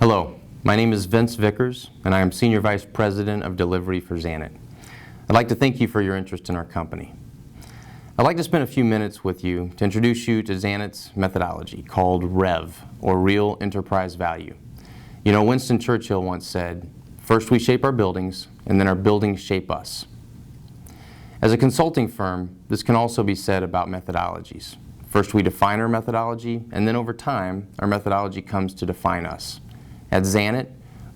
Hello, my name is Vickers, and I am Senior Vice President of Delivery for Zanett. I'd like to thank you for your interest in our company. I'd like to spend a few minutes with you to introduce you to Zanett's methodology called REV, or Real Enterprise Value. You know, Winston Churchill once said, "First we shape our buildings, and then our buildings shape us." As a consulting firm, this can also be said about methodologies. First we define our methodology, and then over time, our methodology comes to define us. At Zanett,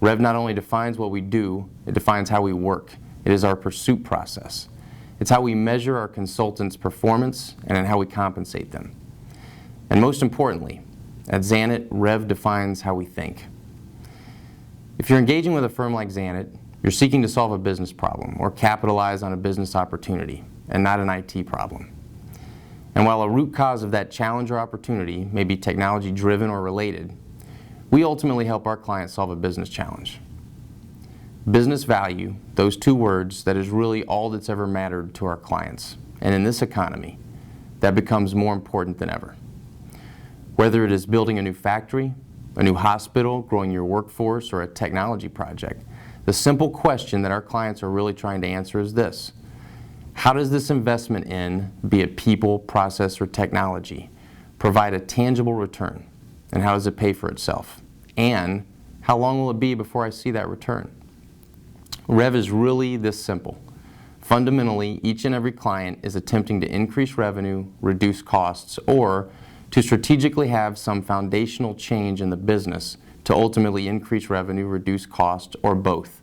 REV not only defines what we do, it defines how we work. It is our pursuit process. It's how we measure our consultants' performance and how we compensate them. And most importantly, at Zanett, REV defines how we think. If you're engaging with a firm like Zanett, you're seeking to solve a business problem or capitalize on a business opportunity and not an IT problem. And while a root cause of that challenge or opportunity may be technology-driven or related, we ultimately help our clients solve a business challenge. Business value, those two words, that is really all that's ever mattered to our clients. And in this economy, that becomes more important than ever. Whether it is building a new factory, a new hospital, growing your workforce, or a technology project, the simple question that our clients are really trying to answer is this: how does this investment in, be it people, process, or technology, provide a tangible return? And how does it pay for itself? And how long will it be before I see that return? REV is really this simple. Fundamentally, each and every client is attempting to increase revenue, reduce costs, or to strategically have some foundational change in the business to ultimately increase revenue, reduce costs, or both.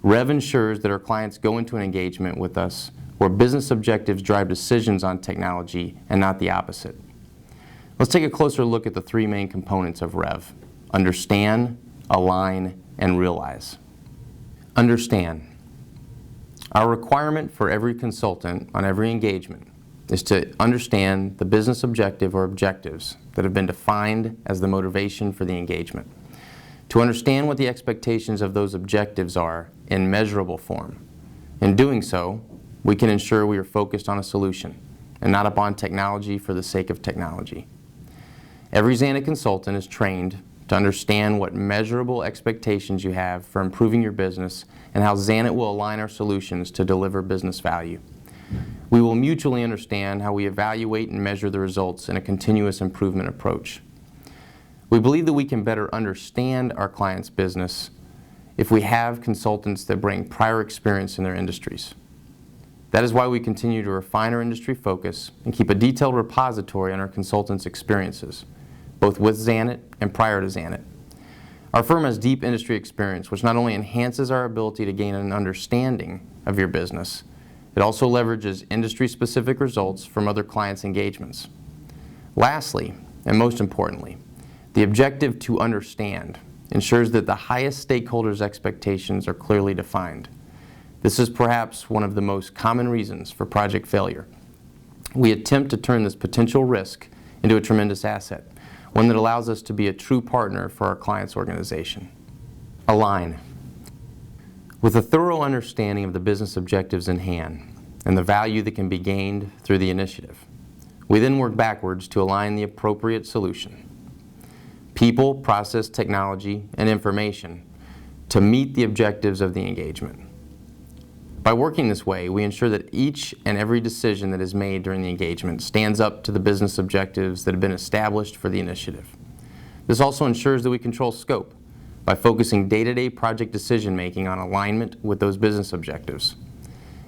REV ensures that our clients go into an engagement with us where business objectives drive decisions on technology and not the opposite. Let's take a closer look at the three main components of REV: understand, align, and realize. Understand. Our requirement for every consultant on every engagement is to understand the business objective or objectives that have been defined as the motivation for the engagement. To understand what the expectations of those objectives are in measurable form. In doing so, we can ensure we are focused on a solution and not upon technology for the sake of technology. Every Zanett consultant is trained to understand what measurable expectations you have for improving your business and how Zanett will align our solutions to deliver business value. We will mutually understand how we evaluate and measure the results in a continuous improvement approach. We believe that we can better understand our client's business if we have consultants that bring prior experience in their industries. That is why we continue to refine our industry focus and keep a detailed repository on our consultants' experiences, both with Zanett and prior to Zanett. Our firm has deep industry experience, which not only enhances our ability to gain an understanding of your business, it also leverages industry-specific results from other clients' engagements. Lastly, and most importantly, the objective to understand ensures that the highest stakeholders' expectations are clearly defined. This is perhaps one of the most common reasons for project failure. We attempt to turn this potential risk into a tremendous asset, one that allows us to be a true partner for our client's organization. Align. With a thorough understanding of the business objectives in hand and the value that can be gained through the initiative, we then work backwards to align the appropriate solution. People, process, technology, and information to meet the objectives of the engagement. By working this way, we ensure that each and every decision that is made during the engagement stands up to the business objectives that have been established for the initiative. This also ensures that we control scope by focusing day-to-day project decision-making on alignment with those business objectives.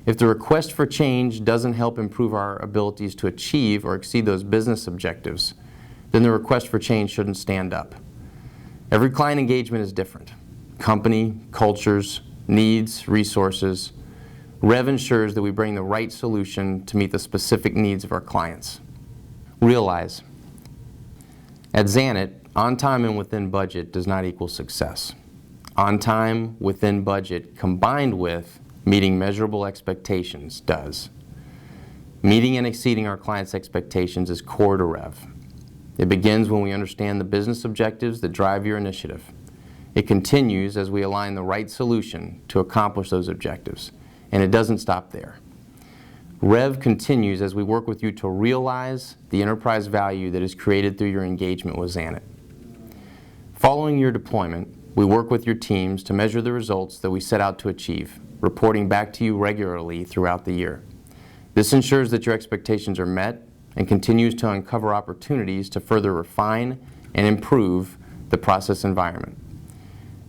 If the request for change doesn't help improve our abilities to achieve or exceed those business objectives, then the request for change shouldn't stand up. Every client engagement is different. Company, cultures, needs, resources. REV ensures that we bring the right solution to meet the specific needs of our clients. Realize. At Zanett, on time and within budget does not equal success. On time, within budget, combined with meeting measurable expectations does. Meeting and exceeding our clients' expectations is core to REV. It begins when we understand the business objectives that drive your initiative. It continues as we align the right solution to accomplish those objectives. And it doesn't stop there. REV continues as we work with you to realize the enterprise value that is created through your engagement with Zanett. Following your deployment, we work with your teams to measure the results that we set out to achieve, reporting back to you regularly throughout the year. This ensures that your expectations are met and continues to uncover opportunities to further refine and improve the process environment.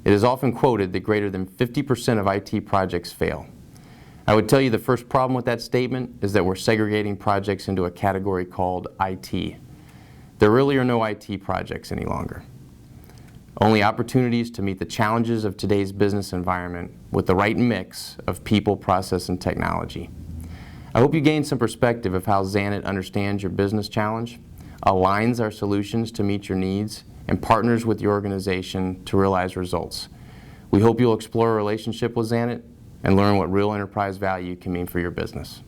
It is often quoted that greater than 50% of IT projects fail. I would tell you the first problem with that statement is that we're segregating projects into a category called IT. There really are no IT projects any longer. Only opportunities to meet the challenges of today's business environment with the right mix of people, process, and technology. I hope you gained some perspective of how Zanett understands your business challenge, aligns our solutions to meet your needs, and partners with your organization to realize results. We hope you'll explore a relationship with Zanett and learn what real enterprise value can mean for your business.